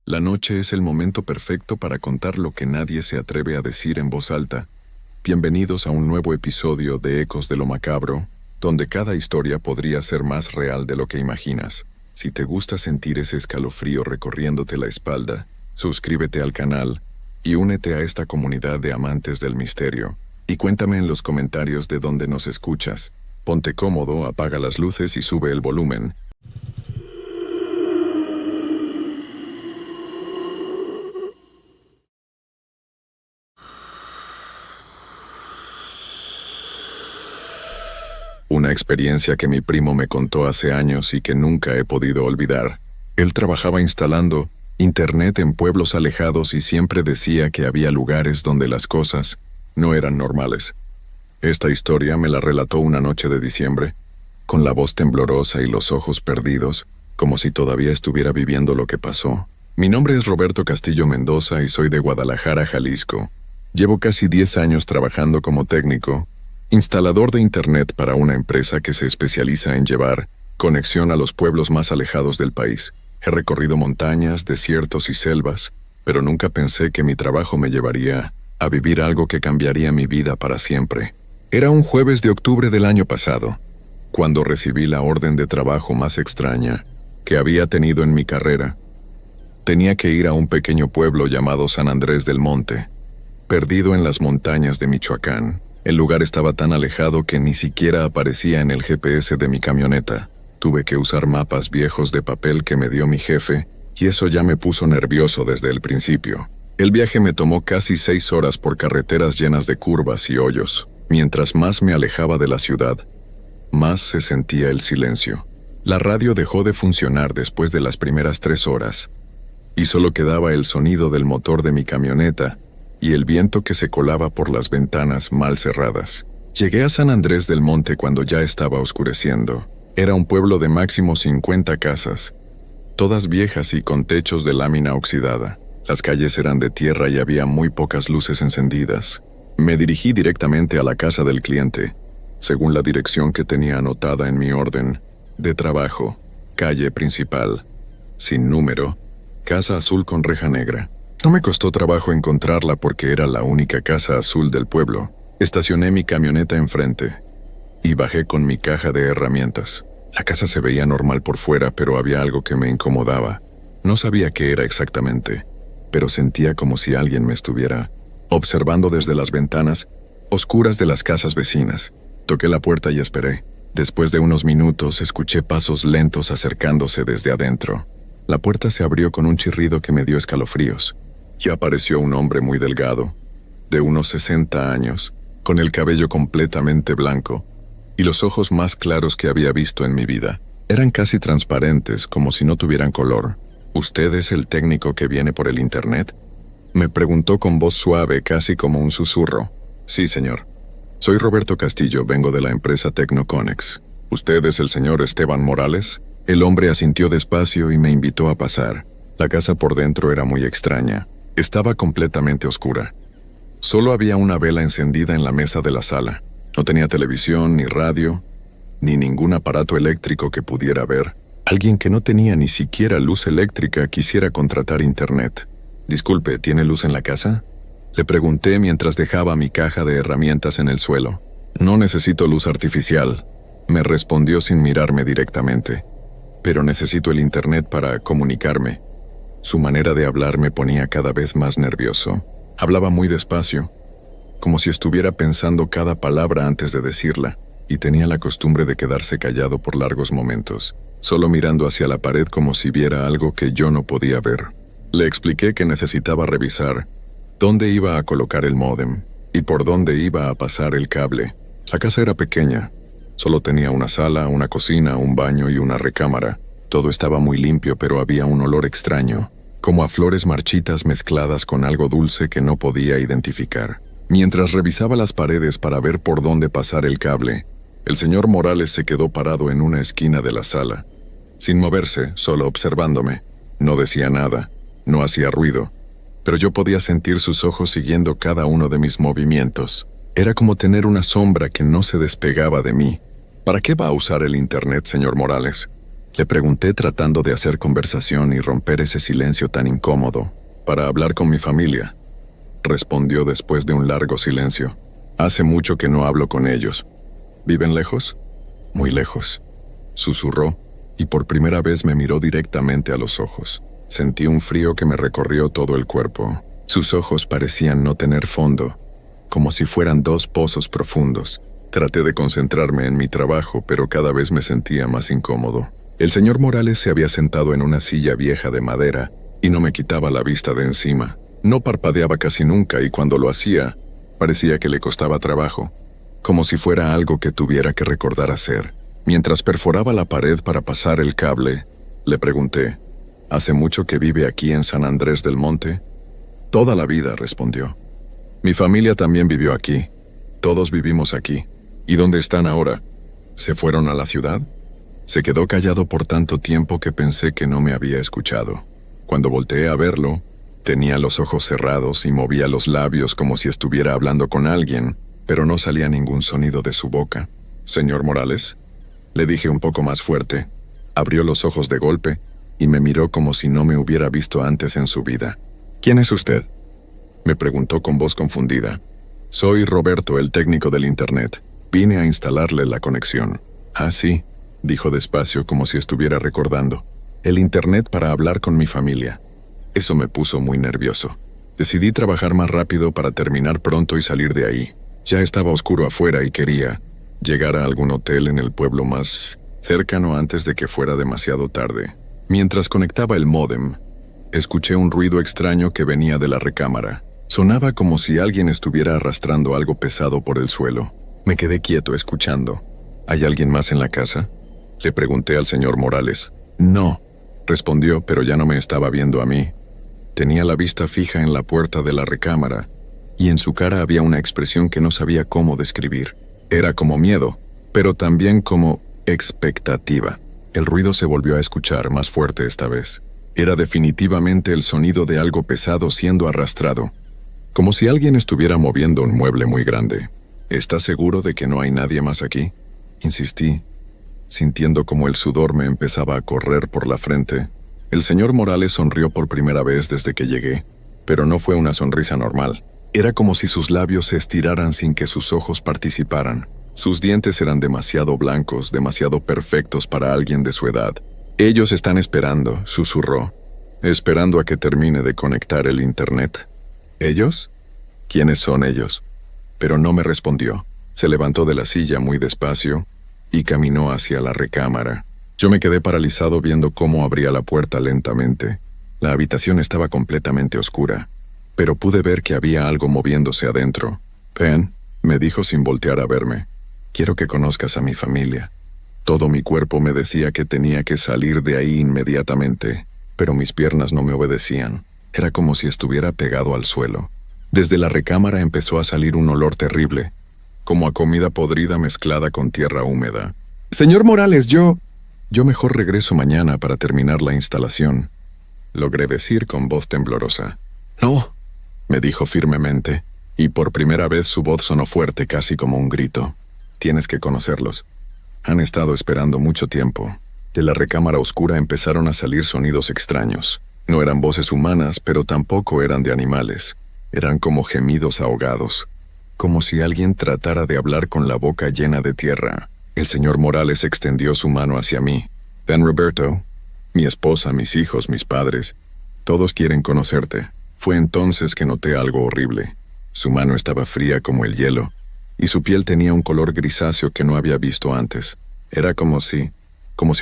La noche es el momento perfecto para contar lo que nadie se atreve a decir en voz alta. Bienvenidos a un nuevo episodio de Ecos de lo Macabro, donde cada historia podría ser más real de lo que imaginas. Si te gusta sentir ese escalofrío recorriéndote la espalda, suscríbete al canal y únete a esta comunidad de amantes del misterio. Y cuéntame en los comentarios de dónde nos escuchas. Ponte cómodo, apaga las luces y sube el volumen. Una experiencia que mi primo me contó hace años y que nunca he podido olvidar. Él trabajaba instalando internet en pueblos alejados y siempre decía que había lugares donde las cosas no eran normales. Esta historia me la relató una noche de diciembre, con la voz temblorosa y los ojos perdidos, como si todavía estuviera viviendo lo que pasó. Mi nombre es Roberto Castillo Mendoza y soy de Guadalajara, Jalisco. Llevo casi 10 años trabajando como técnico, instalador de internet para una empresa que se especializa en llevar conexión a los pueblos más alejados del país. He recorrido montañas, desiertos y selvas, pero nunca pensé que mi trabajo me llevaría a vivir algo que cambiaría mi vida para siempre. Era un jueves de octubre del año pasado, cuando recibí la orden de trabajo más extraña que había tenido en mi carrera. Tenía que ir a un pequeño pueblo llamado San Andrés del Monte, perdido en las montañas de Michoacán. El lugar estaba tan alejado que ni siquiera aparecía en el GPS de mi camioneta. Tuve que usar mapas viejos de papel que me dio mi jefe, y eso ya me puso nervioso desde el principio. El viaje me tomó casi 6 horas por carreteras llenas de curvas y hoyos. Mientras más me alejaba de la ciudad, más se sentía el silencio. La radio dejó de funcionar después de las primeras 3 horas, y solo quedaba el sonido del motor de mi camioneta y el viento que se colaba por las ventanas mal cerradas. Llegué a San Andrés del Monte cuando ya estaba oscureciendo. Era un pueblo de máximo 50 casas, todas viejas y con techos de lámina oxidada. Las calles eran de tierra y había muy pocas luces encendidas. Me dirigí directamente a la casa del cliente, según la dirección que tenía anotada en mi orden de trabajo: calle principal, sin número, casa azul con reja negra. No me costó trabajo encontrarla porque era la única casa azul del pueblo. Estacioné mi camioneta enfrente y bajé con mi caja de herramientas. La casa se veía normal por fuera, pero había algo que me incomodaba. No sabía qué era exactamente, pero sentía como si alguien me estuviera observando desde las ventanas oscuras de las casas vecinas. Toqué la puerta y esperé. Después de unos minutos escuché pasos lentos acercándose desde adentro. La puerta se abrió con un chirrido que me dio escalofríos. Y apareció un hombre muy delgado, de unos 60 años, con el cabello completamente blanco y los ojos más claros que había visto en mi vida. Eran casi transparentes, como si no tuvieran color. ¿Usted es el técnico que viene por el internet?, me preguntó con voz suave, casi como un susurro. Sí, señor. Soy Roberto Castillo, vengo de la empresa Tecnoconex. ¿Usted es el señor Esteban Morales? El hombre asintió despacio y me invitó a pasar. La casa por dentro era muy extraña. Estaba completamente oscura. Solo había una vela encendida en la mesa de la sala. No tenía televisión, ni radio, ni ningún aparato eléctrico que pudiera ver. Alguien que no tenía ni siquiera luz eléctrica quisiera contratar internet. Disculpe, ¿tiene luz en la casa?, le pregunté mientras dejaba mi caja de herramientas en el suelo. No necesito luz artificial, me respondió sin mirarme directamente. Pero necesito el internet para comunicarme. Su manera de hablar me ponía cada vez más nervioso. Hablaba muy despacio, como si estuviera pensando cada palabra antes de decirla, y tenía la costumbre de quedarse callado por largos momentos, solo mirando hacia la pared como si viera algo que yo no podía ver. Le expliqué que necesitaba revisar dónde iba a colocar el módem y por dónde iba a pasar el cable. La casa era pequeña, solo tenía una sala, una cocina, un baño y una recámara. Todo estaba muy limpio, pero había un olor extraño, como a flores marchitas mezcladas con algo dulce que no podía identificar. Mientras revisaba las paredes para ver por dónde pasar el cable, el señor Morales se quedó parado en una esquina de la sala, sin moverse, solo observándome. No decía nada, no hacía ruido, pero yo podía sentir sus ojos siguiendo cada uno de mis movimientos. Era como tener una sombra que no se despegaba de mí. ¿Para qué va a usar el internet, señor Morales?, Le pregunté tratando de hacer conversación y romper ese silencio tan incómodo. Para hablar con mi familia, respondió después de un largo silencio. Hace mucho que no hablo con ellos. ¿Viven lejos? Muy lejos, susurró, y por primera vez me miró directamente a los ojos. Sentí un frío que me recorrió todo el cuerpo. Sus ojos parecían no tener fondo, como si fueran dos pozos profundos. Traté de concentrarme en mi trabajo, pero cada vez me sentía más incómodo. El señor Morales se había sentado en una silla vieja de madera y no me quitaba la vista de encima. No parpadeaba casi nunca y cuando lo hacía, parecía que le costaba trabajo, como si fuera algo que tuviera que recordar hacer. Mientras perforaba la pared para pasar el cable, le pregunté, ¿hace mucho que vive aquí en San Andrés del Monte? Toda la vida, respondió. Mi familia también vivió aquí. Todos vivimos aquí. ¿Y dónde están ahora? ¿Se fueron a la ciudad? Se quedó callado por tanto tiempo que pensé que no me había escuchado. Cuando volteé a verlo, tenía los ojos cerrados y movía los labios como si estuviera hablando con alguien, pero no salía ningún sonido de su boca. «Señor Morales», le dije un poco más fuerte. Abrió los ojos de golpe y me miró como si no me hubiera visto antes en su vida. «¿Quién es usted?», me preguntó con voz confundida. «Soy Roberto, el técnico del internet. Vine a instalarle la conexión». «Ah, sí», dijo despacio como si estuviera recordando. «El internet para hablar con mi familia». Eso me puso muy nervioso. Decidí trabajar más rápido para terminar pronto y salir de ahí. Ya estaba oscuro afuera y quería llegar a algún hotel en el pueblo más cercano antes de que fuera demasiado tarde. Mientras conectaba el módem, escuché un ruido extraño que venía de la recámara. Sonaba como si alguien estuviera arrastrando algo pesado por el suelo. Me quedé quieto escuchando. ¿Hay alguien más en la casa?, le pregunté al señor Morales. «No», respondió, pero ya no me estaba viendo a mí. Tenía la vista fija en la puerta de la recámara, y en su cara había una expresión que no sabía cómo describir. Era como miedo, pero también como expectativa. El ruido se volvió a escuchar, más fuerte esta vez. Era definitivamente el sonido de algo pesado siendo arrastrado, como si alguien estuviera moviendo un mueble muy grande. «¿Estás seguro de que no hay nadie más aquí?», insistí, sintiendo como el sudor me empezaba a correr por la frente. El señor Morales sonrió por primera vez desde que llegué, pero no fue una sonrisa normal. Era como si sus labios se estiraran sin que sus ojos participaran. Sus dientes eran demasiado blancos, demasiado perfectos para alguien de su edad. «Ellos están esperando», susurró, «esperando a que termine de conectar el internet». «¿Ellos? ¿Quiénes son ellos?». Pero no me respondió. Se levantó de la silla muy despacio y caminó hacia la recámara. Yo me quedé paralizado viendo cómo abría la puerta lentamente. La habitación estaba completamente oscura, pero pude ver que había algo moviéndose adentro. «Pen», me dijo sin voltear a verme, «quiero que conozcas a mi familia». Todo mi cuerpo me decía que tenía que salir de ahí inmediatamente, pero mis piernas no me obedecían. Era como si estuviera pegado al suelo. Desde la recámara empezó a salir un olor terrible, como a comida podrida mezclada con tierra húmeda. «Señor Morales, yo mejor regreso mañana para terminar la instalación», logré decir con voz temblorosa. «No», me dijo firmemente, y por primera vez su voz sonó fuerte, casi como un grito. «Tienes que conocerlos. Han estado esperando mucho tiempo». De la recámara oscura empezaron a salir sonidos extraños. No eran voces humanas, pero tampoco eran de animales. Eran como gemidos ahogados, como si alguien tratara de hablar con la boca llena de tierra. El señor Morales extendió su mano hacia mí. «Ven, Roberto. Mi esposa, mis hijos, mis padres. Todos quieren conocerte». Fue entonces que noté algo horrible. Su mano estaba fría como el hielo, y su piel tenía un color grisáceo que no había visto antes. Era como si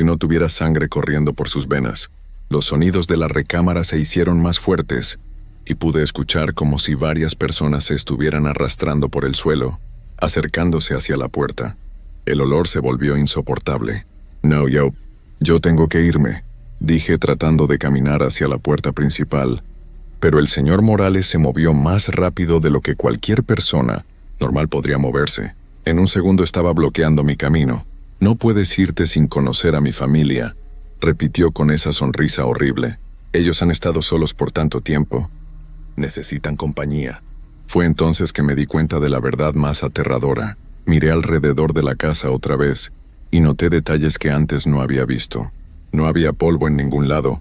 no tuviera sangre corriendo por sus venas. Los sonidos de la recámara se hicieron más fuertes, y pude escuchar como si varias personas se estuvieran arrastrando por el suelo, acercándose hacia la puerta. El olor se volvió insoportable. «No, yo tengo que irme», dije tratando de caminar hacia la puerta principal, pero el señor Morales se movió más rápido de lo que cualquier persona normal podría moverse. En un segundo estaba bloqueando mi camino. «No puedes irte sin conocer a mi familia», repitió con esa sonrisa horrible. «Ellos han estado solos por tanto tiempo. Necesitan compañía». Fue entonces que me di cuenta de la verdad más aterradora. Miré alrededor de la casa otra vez y noté detalles que antes no había visto. No había polvo en ningún lado,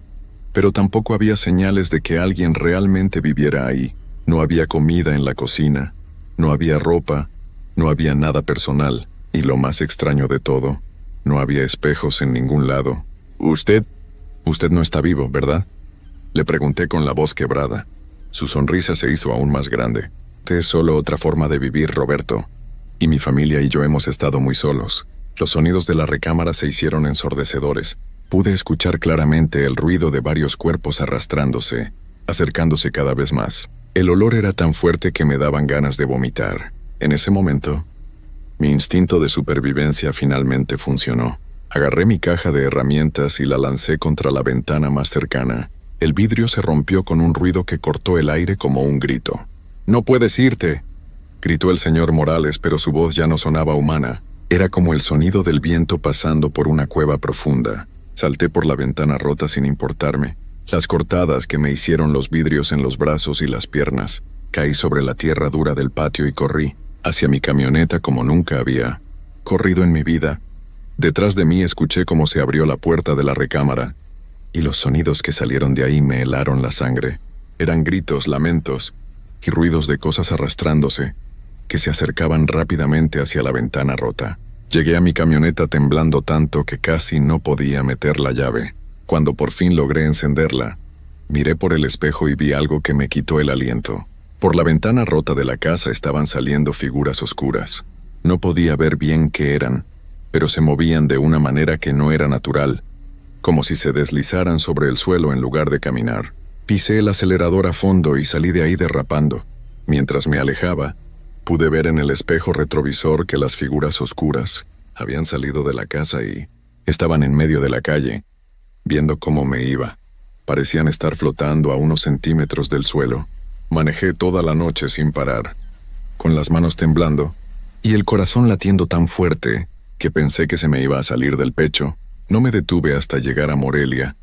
pero tampoco había señales de que alguien realmente viviera ahí. No había comida en la cocina, no había ropa, no había nada personal, y lo más extraño de todo, no había espejos en ningún lado. Usted no está vivo, ¿verdad? Le pregunté con la voz quebrada. Su sonrisa se hizo aún más grande. Es solo otra forma de vivir, Roberto. Y mi familia y yo hemos estado muy solos. Los sonidos de la recámara se hicieron ensordecedores. Pude escuchar claramente el ruido de varios cuerpos arrastrándose, acercándose cada vez más. El olor era tan fuerte que me daban ganas de vomitar. En ese momento, mi instinto de supervivencia finalmente funcionó. Agarré mi caja de herramientas y la lancé contra la ventana más cercana. El vidrio se rompió con un ruido que cortó el aire como un grito. «¡No puedes irte!», gritó el señor Morales, pero su voz ya no sonaba humana. Era como el sonido del viento pasando por una cueva profunda. Salté por la ventana rota sin importarme. Las cortadas que me hicieron los vidrios en los brazos y las piernas. Caí sobre la tierra dura del patio y corrí hacia mi camioneta como nunca había corrido en mi vida. Detrás de mí escuché cómo se abrió la puerta de la recámara, y los sonidos que salieron de ahí me helaron la sangre. Eran gritos, lamentos y ruidos de cosas arrastrándose, que se acercaban rápidamente hacia la ventana rota. Llegué a mi camioneta temblando tanto que casi no podía meter la llave. Cuando por fin logré encenderla, miré por el espejo y vi algo que me quitó el aliento. Por la ventana rota de la casa estaban saliendo figuras oscuras. No podía ver bien qué eran, pero se movían de una manera que no era natural, como si se deslizaran sobre el suelo en lugar de caminar. Pisé el acelerador a fondo y salí de ahí derrapando. Mientras me alejaba, pude ver en el espejo retrovisor que las figuras oscuras habían salido de la casa y estaban en medio de la calle, viendo cómo me iba. Parecían estar flotando a unos centímetros del suelo. Manejé toda la noche sin parar, con las manos temblando y el corazón latiendo tan fuerte que pensé que se me iba a salir del pecho. No me detuve hasta llegar a Morelia,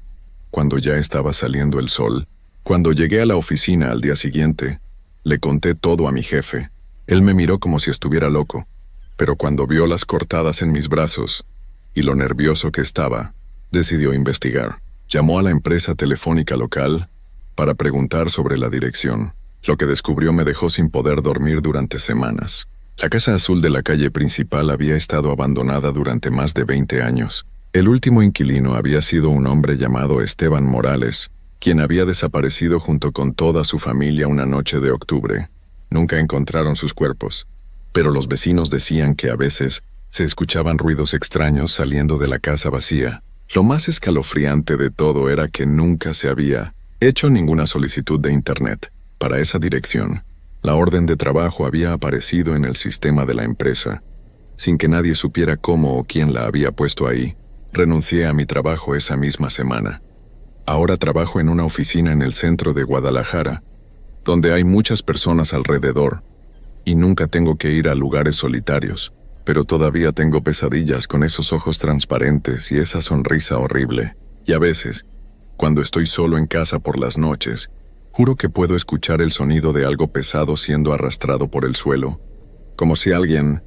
cuando ya estaba saliendo el sol. Cuando llegué a la oficina al día siguiente, le conté todo a mi jefe. Él me miró como si estuviera loco, pero cuando vio las cortadas en mis brazos y lo nervioso que estaba, decidió investigar. Llamó a la empresa telefónica local para preguntar sobre la dirección. Lo que descubrió me dejó sin poder dormir durante semanas. La casa azul de la calle principal había estado abandonada durante más de 20 años. El último inquilino había sido un hombre llamado Esteban Morales, quien había desaparecido junto con toda su familia una noche de octubre. Nunca encontraron sus cuerpos, pero los vecinos decían que a veces se escuchaban ruidos extraños saliendo de la casa vacía. Lo más escalofriante de todo era que nunca se había hecho ninguna solicitud de internet para esa dirección. La orden de trabajo había aparecido en el sistema de la empresa, sin que nadie supiera cómo o quién la había puesto ahí. Renuncié a mi trabajo esa misma semana. Ahora trabajo en una oficina en el centro de Guadalajara, donde hay muchas personas alrededor, y nunca tengo que ir a lugares solitarios, pero todavía tengo pesadillas con esos ojos transparentes y esa sonrisa horrible. Y a veces, cuando estoy solo en casa por las noches, juro que puedo escuchar el sonido de algo pesado siendo arrastrado por el suelo, como si alguien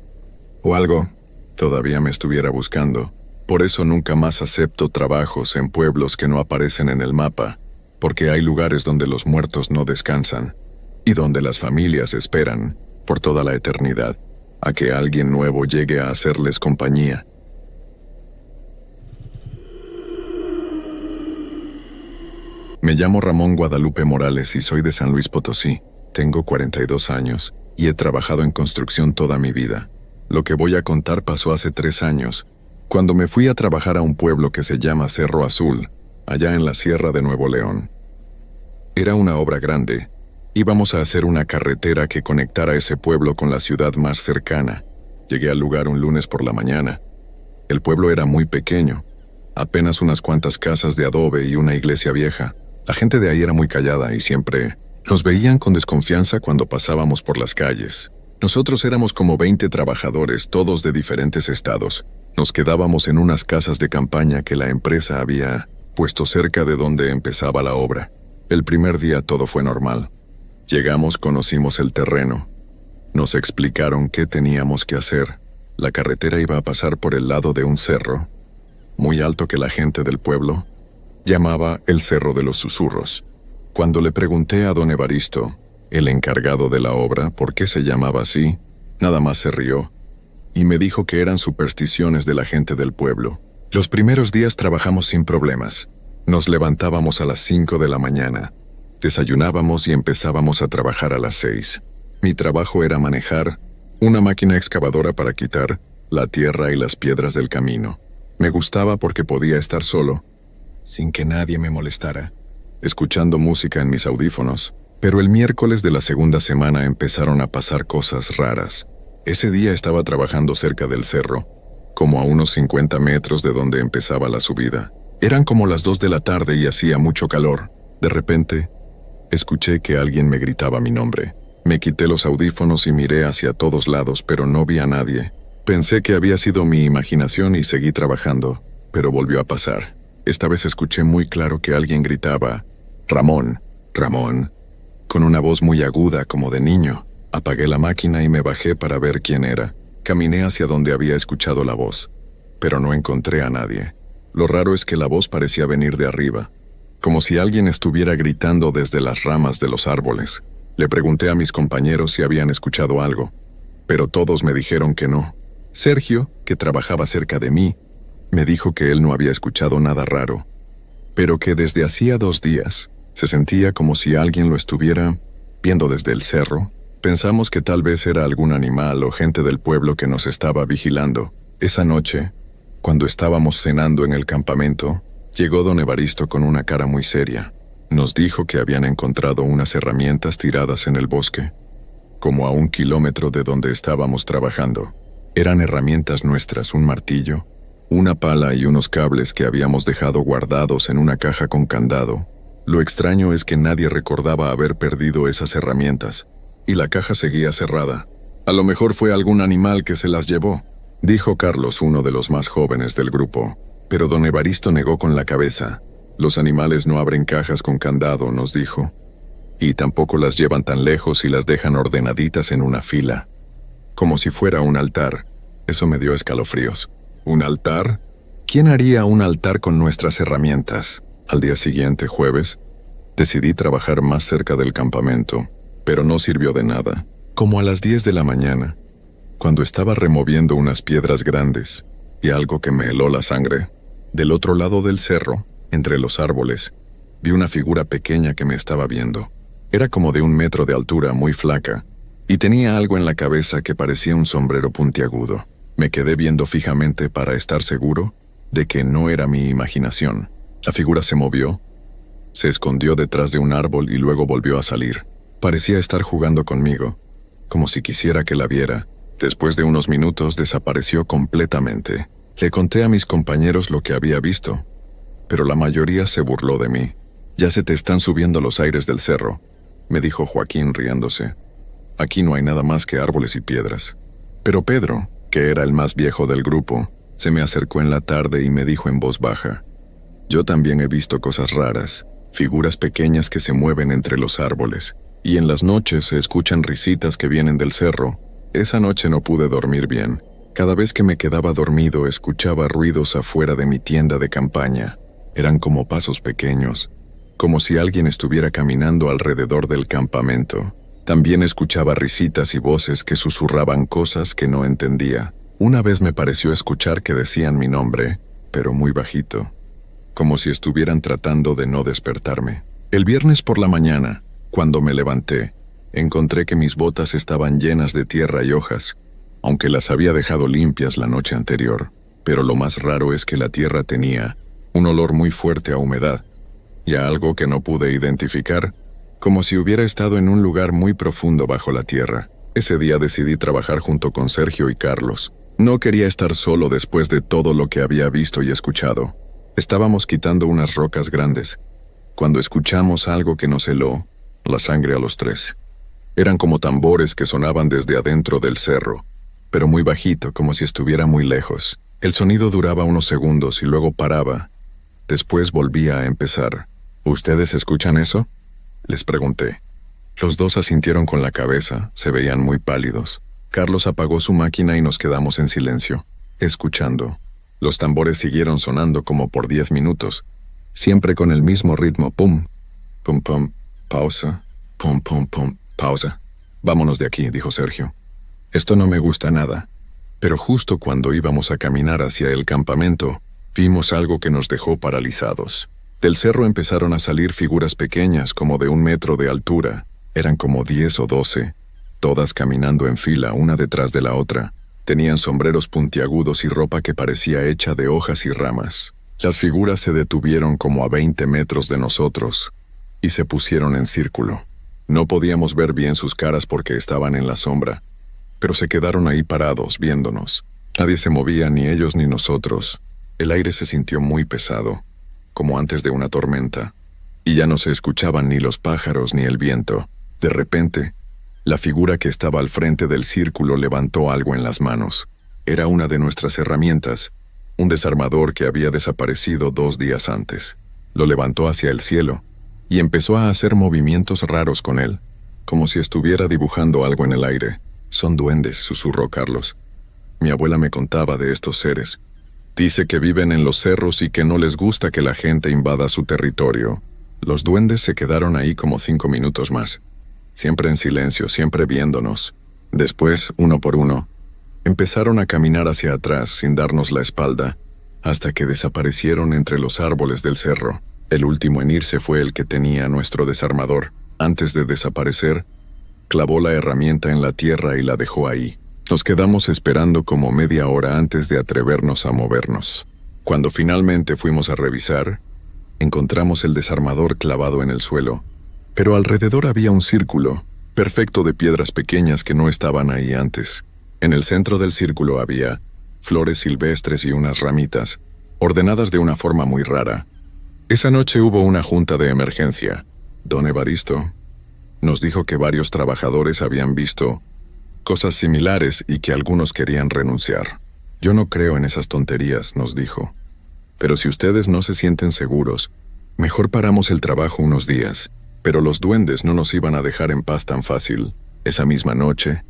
o algo todavía me estuviera buscando. Por eso nunca más acepto trabajos en pueblos que no aparecen en el mapa, porque hay lugares donde los muertos no descansan y donde las familias esperan por toda la eternidad a que alguien nuevo llegue a hacerles compañía. Me llamo Ramón Guadalupe Morales y soy de San Luis Potosí. Tengo 42 años y he trabajado en construcción toda mi vida. Lo que voy a contar pasó hace 3 años, cuando me fui a trabajar a un pueblo que se llama Cerro Azul, allá en la Sierra de Nuevo León. Era una obra grande. Íbamos a hacer una carretera que conectara ese pueblo con la ciudad más cercana. Llegué al lugar un lunes por la mañana. El pueblo era muy pequeño, apenas unas cuantas casas de adobe y una iglesia vieja. La gente de ahí era muy callada y siempre nos veían con desconfianza cuando pasábamos por las calles. Nosotros éramos como 20 trabajadores, todos de diferentes estados. Nos quedábamos en unas casas de campaña que la empresa había puesto cerca de donde empezaba la obra. El primer día todo fue normal. Llegamos, conocimos el terreno. Nos explicaron qué teníamos que hacer. La carretera iba a pasar por el lado de un cerro, muy alto que la gente del pueblo llamaba el Cerro de los Susurros. Cuando le pregunté a don Evaristo, el encargado de la obra, por qué se llamaba así, nada más se rió y me dijo que eran supersticiones de la gente del pueblo. Los primeros días trabajamos sin problemas. Nos levantábamos a las 5 de la mañana, desayunábamos y empezábamos a trabajar a las 6. Mi trabajo era manejar una máquina excavadora para quitar la tierra y las piedras del camino. Me gustaba porque podía estar solo, sin que nadie me molestara, escuchando música en mis audífonos. Pero el miércoles de la segunda semana empezaron a pasar cosas raras. Ese día estaba trabajando cerca del cerro, como a unos 50 metros de donde empezaba la subida. Eran como las 2 de la tarde y hacía mucho calor. De repente, escuché que alguien me gritaba mi nombre. Me quité los audífonos y miré hacia todos lados, pero no vi a nadie. Pensé que había sido mi imaginación y seguí trabajando, pero volvió a pasar. Esta vez escuché muy claro que alguien gritaba, «Ramón, Ramón», con una voz muy aguda como de niño. Apagué la máquina y me bajé para ver quién era. Caminé hacia donde había escuchado la voz, pero no encontré a nadie. Lo raro es que la voz parecía venir de arriba, como si alguien estuviera gritando desde las ramas de los árboles. Le pregunté a mis compañeros si habían escuchado algo, pero todos me dijeron que no. Sergio, que trabajaba cerca de mí, me dijo que él no había escuchado nada raro, pero que desde hacía 2 días se sentía como si alguien lo estuviera viendo desde el cerro. Pensamos que tal vez era algún animal o gente del pueblo que nos estaba vigilando. Esa noche, cuando estábamos cenando en el campamento, llegó don Evaristo con una cara muy seria. Nos dijo que habían encontrado unas herramientas tiradas en el bosque, como a 1 kilómetro de donde estábamos trabajando. Eran herramientas nuestras, un martillo, una pala y unos cables que habíamos dejado guardados en una caja con candado. Lo extraño es que nadie recordaba haber perdido esas herramientas, y la caja seguía cerrada. A lo mejor fue algún animal que se las llevó, dijo Carlos, uno de los más jóvenes del grupo. Pero don Evaristo negó con la cabeza. Los animales no abren cajas con candado, nos dijo, y tampoco las llevan tan lejos y las dejan ordenaditas en una fila, como si fuera un altar. Eso me dio escalofríos. ¿Un altar? ¿Quién haría un altar con nuestras herramientas? Al día siguiente, jueves, decidí trabajar más cerca del campamento, pero no sirvió de nada. Como a las 10 de la mañana, cuando estaba removiendo unas piedras grandes y algo que me heló la sangre, del otro lado del cerro, entre los árboles, vi una figura pequeña que me estaba viendo. Era como de 1 metro de altura, muy flaca, y tenía algo en la cabeza que parecía un sombrero puntiagudo. Me quedé viendo fijamente para estar seguro de que no era mi imaginación. La figura se movió, se escondió detrás de un árbol y luego volvió a salir. Parecía estar jugando conmigo, como si quisiera que la viera. Después de unos minutos desapareció completamente. Le conté a mis compañeros lo que había visto, pero la mayoría se burló de mí. «Ya se te están subiendo los aires del cerro», me dijo Joaquín riéndose. «Aquí no hay nada más que árboles y piedras». Pero Pedro, que era el más viejo del grupo, se me acercó en la tarde y me dijo en voz baja, «Yo también he visto cosas raras, figuras pequeñas que se mueven entre los árboles, y en las noches se escuchan risitas que vienen del cerro». Esa noche no pude dormir bien. Cada vez que me quedaba dormido escuchaba ruidos afuera de mi tienda de campaña. Eran como pasos pequeños, como si alguien estuviera caminando alrededor del campamento. También escuchaba risitas y voces que susurraban cosas que no entendía. Una vez me pareció escuchar que decían mi nombre, pero muy bajito, como si estuvieran tratando de no despertarme. El viernes por la mañana, cuando me levanté, encontré que mis botas estaban llenas de tierra y hojas, aunque las había dejado limpias la noche anterior. Pero lo más raro es que la tierra tenía un olor muy fuerte a humedad, y a algo que no pude identificar, como si hubiera estado en un lugar muy profundo bajo la tierra. Ese día decidí trabajar junto con Sergio y Carlos. No quería estar solo después de todo lo que había visto y escuchado. Estábamos quitando unas rocas grandes, cuando escuchamos algo que nos heló la sangre a los 3. Eran como tambores que sonaban desde adentro del cerro, pero muy bajito, como si estuviera muy lejos. El sonido duraba unos segundos y luego paraba. Después volvía a empezar. ¿Ustedes escuchan eso?, les pregunté. Los dos asintieron con la cabeza, se veían muy pálidos. Carlos apagó su máquina y nos quedamos en silencio, escuchando. Los tambores siguieron sonando como por 10 minutos, siempre con el mismo ritmo: pum, pum, pum, pausa, pum, pum, pum, pausa. Vámonos de aquí, dijo Sergio. Esto no me gusta nada. Pero justo cuando íbamos a caminar hacia el campamento, vimos algo que nos dejó paralizados. Del cerro empezaron a salir figuras pequeñas como de 1 metro de altura. Eran como 10 o 12, todas caminando en fila una detrás de la otra. Tenían sombreros puntiagudos y ropa que parecía hecha de hojas y ramas. Las figuras se detuvieron como a 20 metros de nosotros y se pusieron en círculo. No podíamos ver bien sus caras porque estaban en la sombra, pero se quedaron ahí parados, viéndonos. Nadie se movía, ni ellos ni nosotros. El aire se sintió muy pesado, como antes de una tormenta, y ya no se escuchaban ni los pájaros ni el viento. De repente, la figura que estaba al frente del círculo levantó algo en las manos. Era una de nuestras herramientas, un desarmador que había desaparecido 2 días antes. Lo levantó hacia el cielo y empezó a hacer movimientos raros con él, como si estuviera dibujando algo en el aire. «Son duendes», susurró Carlos. Mi abuela me contaba de estos seres. Dice que viven en los cerros y que no les gusta que la gente invada su territorio. Los duendes se quedaron ahí como 5 minutos más, siempre en silencio, siempre viéndonos. Después, uno por uno, empezaron a caminar hacia atrás sin darnos la espalda, hasta que desaparecieron entre los árboles del cerro. El último en irse fue el que tenía nuestro desarmador. Antes de desaparecer, clavó la herramienta en la tierra y la dejó ahí. Nos quedamos esperando como media hora antes de atrevernos a movernos. Cuando finalmente fuimos a revisar, encontramos el desarmador clavado en el suelo, pero alrededor había un círculo, perfecto, de piedras pequeñas que no estaban ahí antes. En el centro del círculo había flores silvestres y unas ramitas, ordenadas de una forma muy rara. Esa noche hubo una junta de emergencia. Don Evaristo nos dijo que varios trabajadores habían visto cosas similares y que algunos querían renunciar. Yo no creo en esas tonterías, nos dijo. Pero si ustedes no se sienten seguros, mejor paramos el trabajo unos días. Pero los duendes no nos iban a dejar en paz tan fácil. Esa misma noche,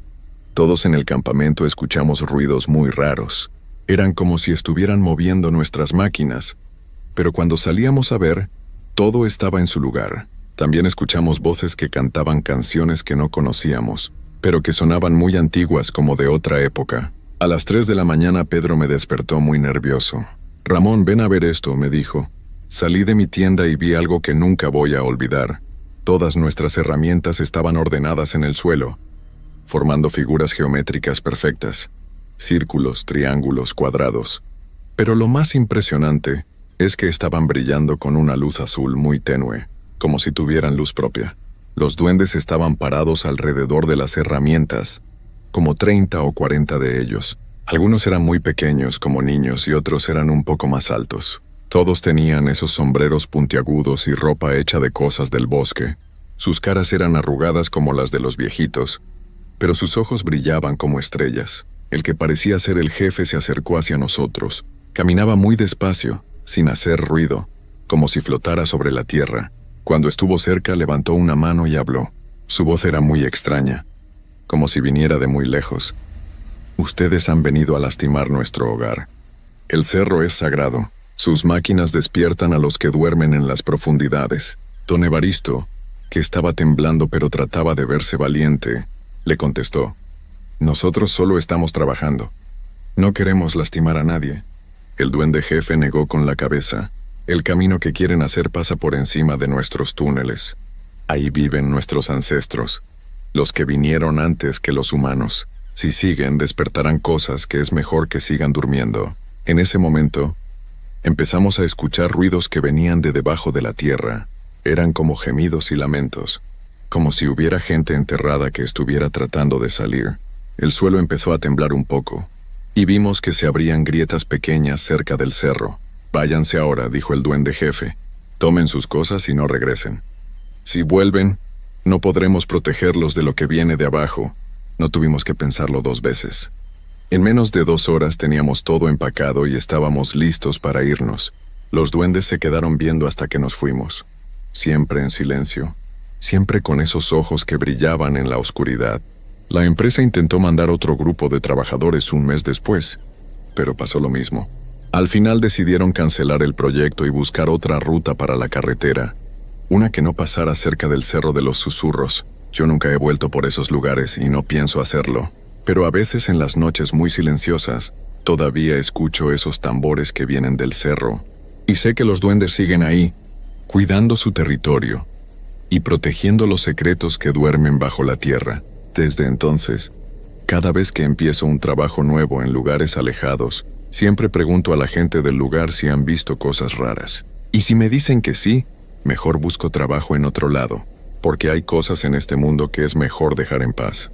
todos en el campamento escuchamos ruidos muy raros. Eran como si estuvieran moviendo nuestras máquinas. Pero cuando salíamos a ver, todo estaba en su lugar. También escuchamos voces que cantaban canciones que no conocíamos, pero que sonaban muy antiguas, como de otra época. A las 3 de la mañana Pedro me despertó muy nervioso. «Ramón, ven a ver esto», me dijo. Salí de mi tienda y vi algo que nunca voy a olvidar. Todas nuestras herramientas estaban ordenadas en el suelo, formando figuras geométricas perfectas, círculos, triángulos, cuadrados. Pero lo más impresionante es que estaban brillando con una luz azul muy tenue, como si tuvieran luz propia. Los duendes estaban parados alrededor de las herramientas, como 30 o 40 de ellos. Algunos eran muy pequeños, como niños, y otros eran un poco más altos. Todos tenían esos sombreros puntiagudos y ropa hecha de cosas del bosque. Sus caras eran arrugadas como las de los viejitos, pero sus ojos brillaban como estrellas. El que parecía ser el jefe se acercó hacia nosotros. Caminaba muy despacio, sin hacer ruido, como si flotara sobre la tierra. Cuando estuvo cerca, levantó una mano y habló. Su voz era muy extraña, como si viniera de muy lejos. «Ustedes han venido a lastimar nuestro hogar. El cerro es sagrado. Sus máquinas despiertan a los que duermen en las profundidades». Don Evaristo, que estaba temblando pero trataba de verse valiente, le contestó: «Nosotros solo estamos trabajando. No queremos lastimar a nadie». El duende jefe negó con la cabeza. «El camino que quieren hacer pasa por encima de nuestros túneles. Ahí viven nuestros ancestros, los que vinieron antes que los humanos. Si siguen, despertarán cosas que es mejor que sigan durmiendo». En ese momento, empezamos a escuchar ruidos que venían de debajo de la tierra. Eran como gemidos y lamentos, como si hubiera gente enterrada que estuviera tratando de salir. El suelo empezó a temblar un poco, y vimos que se abrían grietas pequeñas cerca del cerro. «Váyanse ahora», dijo el duende jefe. «Tomen sus cosas y no regresen. Si vuelven, no podremos protegerlos de lo que viene de abajo». No tuvimos que pensarlo 2 veces. En menos de 2 horas teníamos todo empacado y estábamos listos para irnos. Los duendes se quedaron viendo hasta que nos fuimos. Siempre en silencio, siempre con esos ojos que brillaban en la oscuridad. La empresa intentó mandar otro grupo de trabajadores un mes después, pero pasó lo mismo. Al final decidieron cancelar el proyecto y buscar otra ruta para la carretera, una que no pasara cerca del Cerro de los Susurros. Yo nunca he vuelto por esos lugares y no pienso hacerlo, pero a veces en las noches muy silenciosas, todavía escucho esos tambores que vienen del cerro, y sé que los duendes siguen ahí, cuidando su territorio y protegiendo los secretos que duermen bajo la tierra. Desde entonces, cada vez que empiezo un trabajo nuevo en lugares alejados, siempre pregunto a la gente del lugar si han visto cosas raras. Y si me dicen que sí, mejor busco trabajo en otro lado, porque hay cosas en este mundo que es mejor dejar en paz.